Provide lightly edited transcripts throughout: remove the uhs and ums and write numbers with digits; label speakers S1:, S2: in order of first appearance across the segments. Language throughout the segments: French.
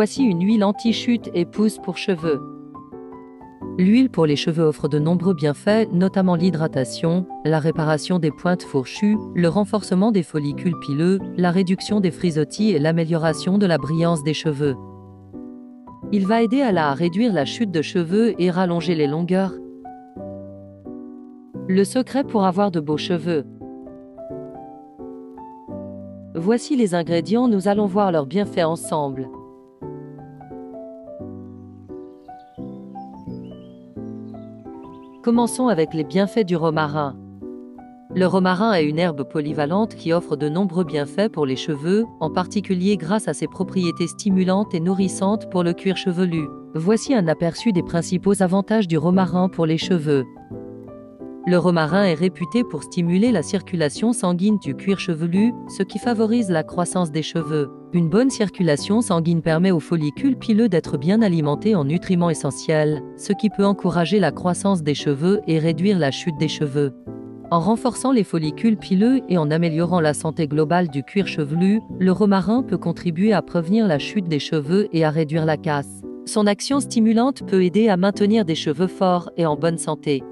S1: Voici une huile anti-chute et pousse pour cheveux. L'huile pour les cheveux offre de nombreux bienfaits, notamment l'hydratation, la réparation des pointes fourchues, le renforcement des follicules pileux, la réduction des frisottis et l'amélioration de la brillance des cheveux. Il va aider à réduire la chute de cheveux et rallonger les longueurs. Le secret pour avoir de beaux cheveux. Voici les ingrédients, nous allons voir leurs bienfaits ensemble. Commençons avec les bienfaits du romarin. Le romarin est une herbe polyvalente qui offre de nombreux bienfaits pour les cheveux, en particulier grâce à ses propriétés stimulantes et nourrissantes pour le cuir chevelu. Voici un aperçu des principaux avantages du romarin pour les cheveux. Le romarin est réputé pour stimuler la circulation sanguine du cuir chevelu, ce qui favorise la croissance des cheveux. Une bonne circulation sanguine permet aux follicules pileux d'être bien alimentés en nutriments essentiels, ce qui peut encourager la croissance des cheveux et réduire la chute des cheveux. En renforçant les follicules pileux et en améliorant la santé globale du cuir chevelu, le romarin peut contribuer à prévenir la chute des cheveux et à réduire la casse. Son action stimulante peut aider à maintenir des cheveux forts et en bonne santé.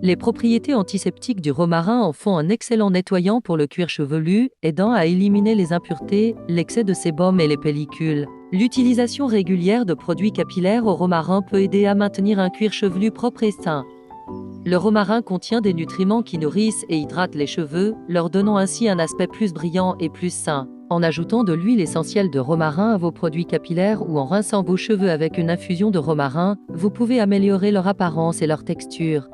S1: Les propriétés antiseptiques du romarin en font un excellent nettoyant pour le cuir chevelu, aidant à éliminer les impuretés, l'excès de sébum et les pellicules. L'utilisation régulière de produits capillaires au romarin peut aider à maintenir un cuir chevelu propre et sain. Le romarin contient des nutriments qui nourrissent et hydratent les cheveux, leur donnant ainsi un aspect plus brillant et plus sain. En ajoutant de l'huile essentielle de romarin à vos produits capillaires ou en rinçant vos cheveux avec une infusion de romarin, vous pouvez améliorer leur apparence et leur texture.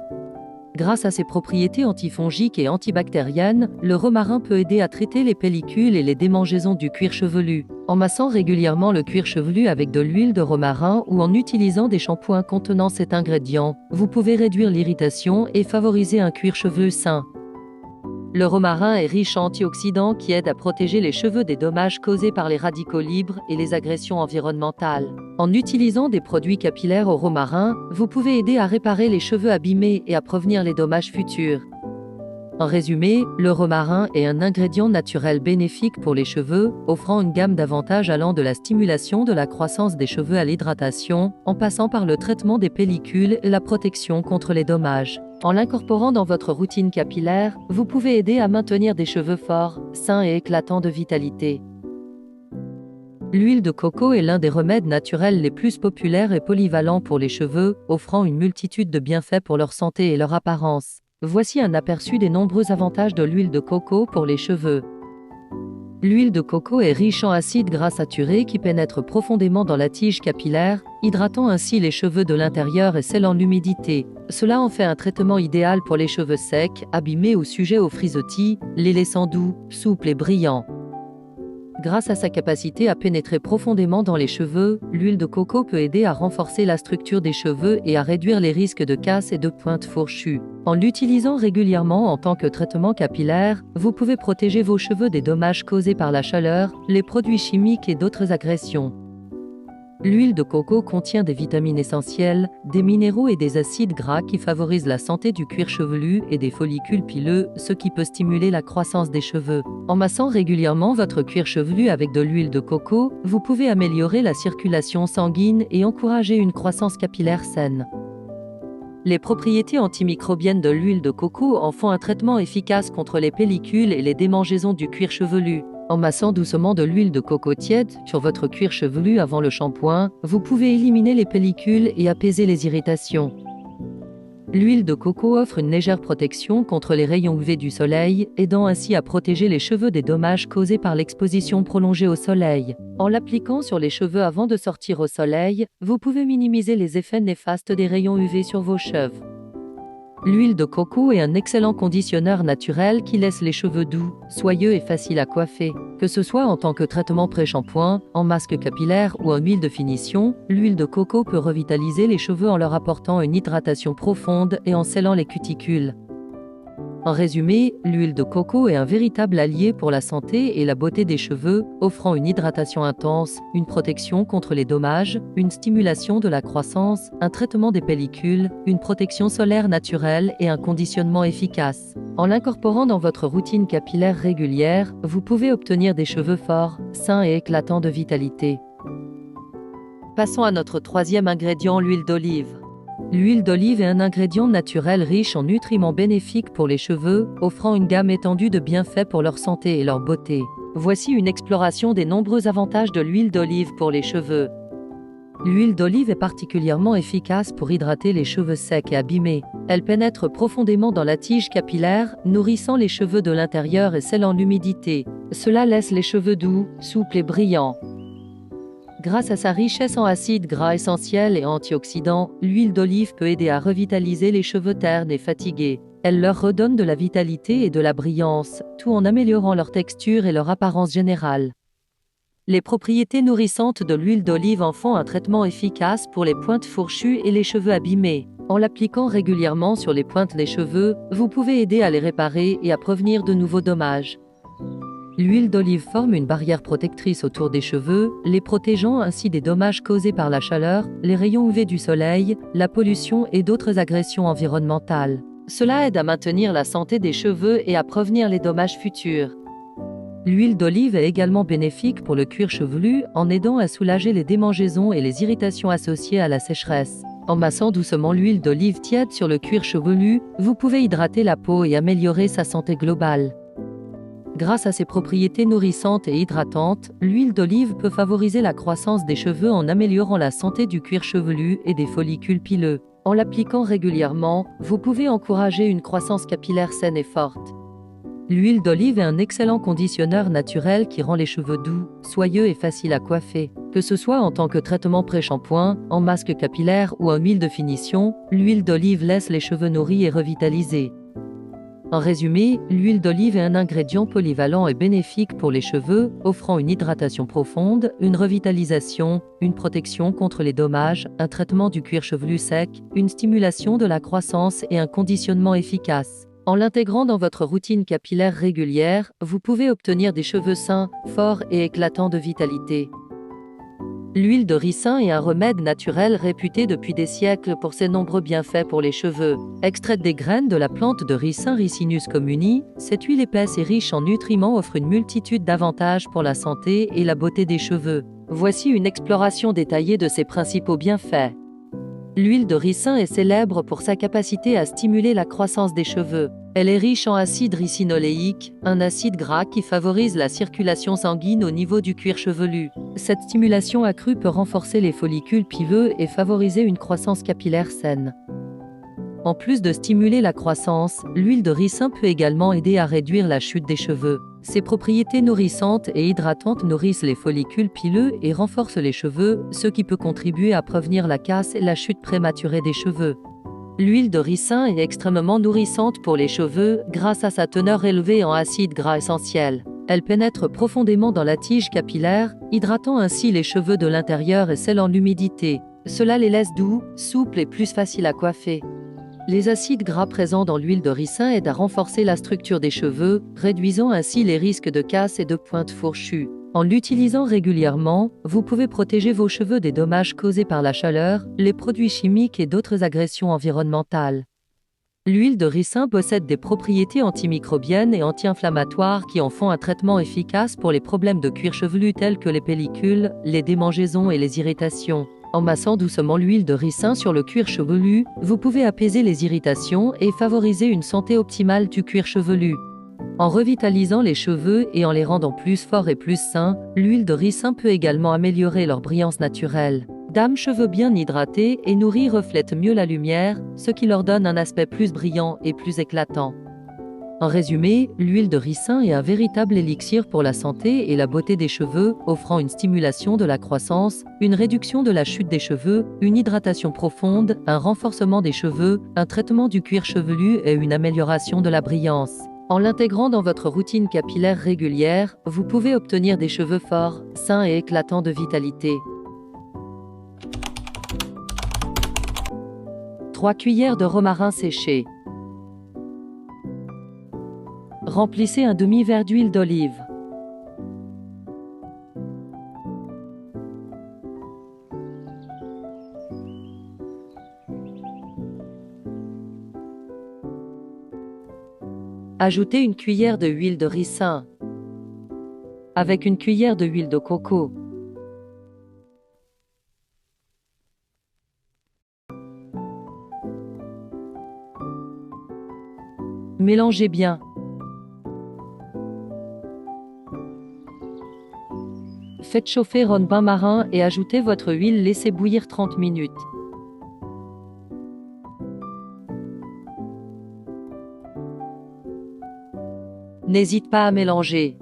S1: Grâce à ses propriétés antifongiques et antibactériennes, le romarin peut aider à traiter les pellicules et les démangeaisons du cuir chevelu. En massant régulièrement le cuir chevelu avec de l'huile de romarin ou en utilisant des shampoings contenant cet ingrédient, vous pouvez réduire l'irritation et favoriser un cuir chevelu sain. Le romarin est riche en antioxydants qui aident à protéger les cheveux des dommages causés par les radicaux libres et les agressions environnementales. En utilisant des produits capillaires au romarin, vous pouvez aider à réparer les cheveux abîmés et à prévenir les dommages futurs. En résumé, le romarin est un ingrédient naturel bénéfique pour les cheveux, offrant une gamme d'avantages allant de la stimulation de la croissance des cheveux à l'hydratation, en passant par le traitement des pellicules et la protection contre les dommages. En l'incorporant dans votre routine capillaire, vous pouvez aider à maintenir des cheveux forts, sains et éclatants de vitalité. L'huile de coco est l'un des remèdes naturels les plus populaires et polyvalents pour les cheveux, offrant une multitude de bienfaits pour leur santé et leur apparence. Voici un aperçu des nombreux avantages de l'huile de coco pour les cheveux. L'huile de coco est riche en acides gras saturés qui pénètrent profondément dans la tige capillaire, hydratant ainsi les cheveux de l'intérieur et scellant l'humidité. Cela en fait un traitement idéal pour les cheveux secs, abîmés ou sujets aux frisottis, les laissant doux, souples et brillants. Grâce à sa capacité à pénétrer profondément dans les cheveux, l'huile de coco peut aider à renforcer la structure des cheveux et à réduire les risques de casse et de pointes fourchues. En l'utilisant régulièrement en tant que traitement capillaire, vous pouvez protéger vos cheveux des dommages causés par la chaleur, les produits chimiques et d'autres agressions. L'huile de coco contient des vitamines essentielles, des minéraux et des acides gras qui favorisent la santé du cuir chevelu et des follicules pileux, ce qui peut stimuler la croissance des cheveux. En massant régulièrement votre cuir chevelu avec de l'huile de coco, vous pouvez améliorer la circulation sanguine et encourager une croissance capillaire saine. Les propriétés antimicrobiennes de l'huile de coco en font un traitement efficace contre les pellicules et les démangeaisons du cuir chevelu. En massant doucement de l'huile de coco tiède sur votre cuir chevelu avant le shampoing, vous pouvez éliminer les pellicules et apaiser les irritations. L'huile de coco offre une légère protection contre les rayons UV du soleil, aidant ainsi à protéger les cheveux des dommages causés par l'exposition prolongée au soleil. En l'appliquant sur les cheveux avant de sortir au soleil, vous pouvez minimiser les effets néfastes des rayons UV sur vos cheveux. L'huile de coco est un excellent conditionneur naturel qui laisse les cheveux doux, soyeux et faciles à coiffer. Que ce soit en tant que traitement pré-shampoing, en masque capillaire ou en huile de finition, l'huile de coco peut revitaliser les cheveux en leur apportant une hydratation profonde et en scellant les cuticules. En résumé, l'huile de coco est un véritable allié pour la santé et la beauté des cheveux, offrant une hydratation intense, une protection contre les dommages, une stimulation de la croissance, un traitement des pellicules, une protection solaire naturelle et un conditionnement efficace. En l'incorporant dans votre routine capillaire régulière, vous pouvez obtenir des cheveux forts, sains et éclatants de vitalité. Passons à notre troisième ingrédient, l'huile d'olive. L'huile d'olive est un ingrédient naturel riche en nutriments bénéfiques pour les cheveux, offrant une gamme étendue de bienfaits pour leur santé et leur beauté. Voici une exploration des nombreux avantages de l'huile d'olive pour les cheveux. L'huile d'olive est particulièrement efficace pour hydrater les cheveux secs et abîmés. Elle pénètre profondément dans la tige capillaire, nourrissant les cheveux de l'intérieur et scellant l'humidité. Cela laisse les cheveux doux, souples et brillants. Grâce à sa richesse en acides gras essentiels et antioxydants, l'huile d'olive peut aider à revitaliser les cheveux ternes et fatigués. Elle leur redonne de la vitalité et de la brillance, tout en améliorant leur texture et leur apparence générale. Les propriétés nourrissantes de l'huile d'olive en font un traitement efficace pour les pointes fourchues et les cheveux abîmés. En l'appliquant régulièrement sur les pointes des cheveux, vous pouvez aider à les réparer et à prévenir de nouveaux dommages. L'huile d'olive forme une barrière protectrice autour des cheveux, les protégeant ainsi des dommages causés par la chaleur, les rayons UV du soleil, la pollution et d'autres agressions environnementales. Cela aide à maintenir la santé des cheveux et à prévenir les dommages futurs. L'huile d'olive est également bénéfique pour le cuir chevelu en aidant à soulager les démangeaisons et les irritations associées à la sécheresse. En massant doucement l'huile d'olive tiède sur le cuir chevelu, vous pouvez hydrater la peau et améliorer sa santé globale. Grâce à ses propriétés nourrissantes et hydratantes, l'huile d'olive peut favoriser la croissance des cheveux en améliorant la santé du cuir chevelu et des follicules pileux. En l'appliquant régulièrement, vous pouvez encourager une croissance capillaire saine et forte. L'huile d'olive est un excellent conditionneur naturel qui rend les cheveux doux, soyeux et faciles à coiffer. Que ce soit en tant que traitement pré-shampoing, en masque capillaire ou en huile de finition, l'huile d'olive laisse les cheveux nourris et revitalisés. En résumé, l'huile d'olive est un ingrédient polyvalent et bénéfique pour les cheveux, offrant une hydratation profonde, une revitalisation, une protection contre les dommages, un traitement du cuir chevelu sec, une stimulation de la croissance et un conditionnement efficace. En l'intégrant dans votre routine capillaire régulière, vous pouvez obtenir des cheveux sains, forts et éclatants de vitalité. L'huile de ricin est un remède naturel réputé depuis des siècles pour ses nombreux bienfaits pour les cheveux. Extraite des graines de la plante de ricin Ricinus communis, cette huile épaisse et riche en nutriments offre une multitude d'avantages pour la santé et la beauté des cheveux. Voici une exploration détaillée de ses principaux bienfaits. L'huile de ricin est célèbre pour sa capacité à stimuler la croissance des cheveux. Elle est riche en acide ricinoléique, un acide gras qui favorise la circulation sanguine au niveau du cuir chevelu. Cette stimulation accrue peut renforcer les follicules pileux et favoriser une croissance capillaire saine. En plus de stimuler la croissance, l'huile de ricin peut également aider à réduire la chute des cheveux. Ses propriétés nourrissantes et hydratantes nourrissent les follicules pileux et renforcent les cheveux, ce qui peut contribuer à prévenir la casse et la chute prématurée des cheveux. L'huile de ricin est extrêmement nourrissante pour les cheveux grâce à sa teneur élevée en acides gras essentiels. Elle pénètre profondément dans la tige capillaire, hydratant ainsi les cheveux de l'intérieur et scellant l'humidité. Cela les laisse doux, souples et plus faciles à coiffer. Les acides gras présents dans l'huile de ricin aident à renforcer la structure des cheveux, réduisant ainsi les risques de casse et de pointes fourchues. En l'utilisant régulièrement, vous pouvez protéger vos cheveux des dommages causés par la chaleur, les produits chimiques et d'autres agressions environnementales. L'huile de ricin possède des propriétés antimicrobiennes et anti-inflammatoires qui en font un traitement efficace pour les problèmes de cuir chevelu tels que les pellicules, les démangeaisons et les irritations. En massant doucement l'huile de ricin sur le cuir chevelu, vous pouvez apaiser les irritations et favoriser une santé optimale du cuir chevelu. En revitalisant les cheveux et en les rendant plus forts et plus sains, l'huile de ricin peut également améliorer leur brillance naturelle. Dames cheveux bien hydratés et nourris reflètent mieux la lumière, ce qui leur donne un aspect plus brillant et plus éclatant. En résumé, l'huile de ricin est un véritable élixir pour la santé et la beauté des cheveux, offrant une stimulation de la croissance, une réduction de la chute des cheveux, une hydratation profonde, un renforcement des cheveux, un traitement du cuir chevelu et une amélioration de la brillance. En l'intégrant dans votre routine capillaire régulière, vous pouvez obtenir des cheveux forts, sains et éclatants de vitalité. 3 cuillères de romarin séché. Remplissez un demi-verre d'huile d'olive. Ajoutez une cuillère de huile de ricin avec une cuillère de huile de coco. Mélangez bien. Faites chauffer votre bain marin et ajoutez votre huile, laissez bouillir 30 minutes. N'hésite pas à mélanger.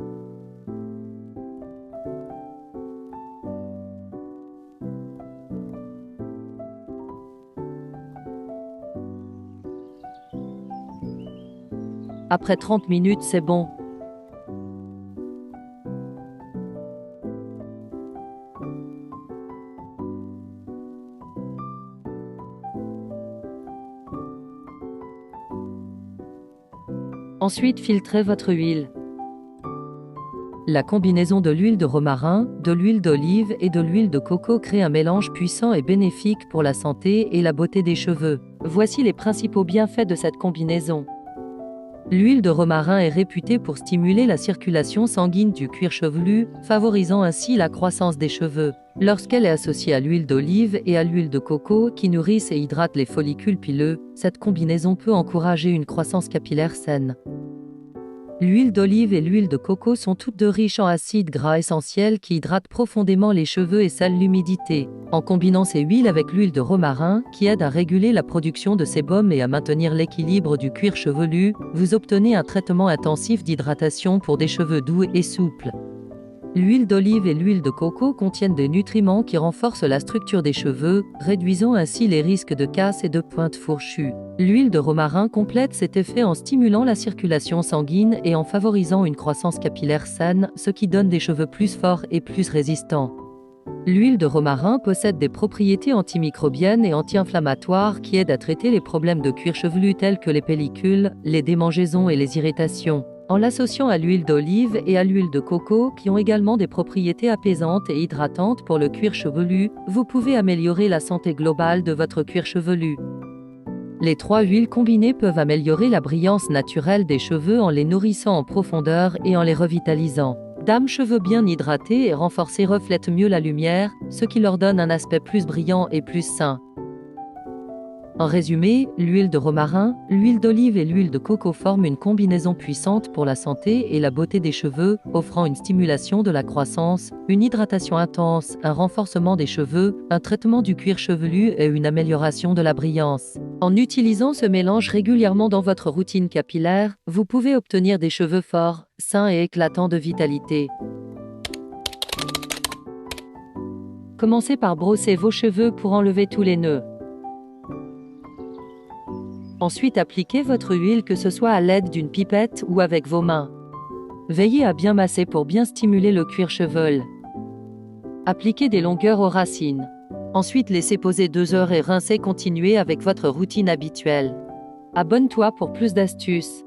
S1: Après 30 minutes, c'est bon. Ensuite, filtrez votre huile. La combinaison de l'huile de romarin, de l'huile d'olive et de l'huile de coco crée un mélange puissant et bénéfique pour la santé et la beauté des cheveux. Voici les principaux bienfaits de cette combinaison. L'huile de romarin est réputée pour stimuler la circulation sanguine du cuir chevelu, favorisant ainsi la croissance des cheveux. Lorsqu'elle est associée à l'huile d'olive et à l'huile de coco qui nourrissent et hydratent les follicules pileux, cette combinaison peut encourager une croissance capillaire saine. L'huile d'olive et l'huile de coco sont toutes deux riches en acides gras essentiels qui hydratent profondément les cheveux et scellent l'humidité. En combinant ces huiles avec l'huile de romarin, qui aide à réguler la production de sébum et à maintenir l'équilibre du cuir chevelu, vous obtenez un traitement intensif d'hydratation pour des cheveux doux et souples. L'huile d'olive et l'huile de coco contiennent des nutriments qui renforcent la structure des cheveux, réduisant ainsi les risques de casse et de pointes fourchues. L'huile de romarin complète cet effet en stimulant la circulation sanguine et en favorisant une croissance capillaire saine, ce qui donne des cheveux plus forts et plus résistants. L'huile de romarin possède des propriétés antimicrobiennes et anti-inflammatoires qui aident à traiter les problèmes de cuir chevelu tels que les pellicules, les démangeaisons et les irritations. En l'associant à l'huile d'olive et à l'huile de coco, qui ont également des propriétés apaisantes et hydratantes pour le cuir chevelu, vous pouvez améliorer la santé globale de votre cuir chevelu. Les trois huiles combinées peuvent améliorer la brillance naturelle des cheveux en les nourrissant en profondeur et en les revitalisant. Dames cheveux bien hydratés et renforcés reflètent mieux la lumière, ce qui leur donne un aspect plus brillant et plus sain. En résumé, l'huile de romarin, l'huile d'olive et l'huile de coco forment une combinaison puissante pour la santé et la beauté des cheveux, offrant une stimulation de la croissance, une hydratation intense, un renforcement des cheveux, un traitement du cuir chevelu et une amélioration de la brillance. En utilisant ce mélange régulièrement dans votre routine capillaire, vous pouvez obtenir des cheveux forts, sains et éclatants de vitalité. Commencez par brosser vos cheveux pour enlever tous les nœuds. Ensuite, appliquez votre huile, que ce soit à l'aide d'une pipette ou avec vos mains. Veillez à bien masser pour bien stimuler le cuir chevelu. Appliquez des longueurs aux racines. Ensuite, laissez poser 2 heures et rincez. Continuez avec votre routine habituelle. Abonne-toi pour plus d'astuces.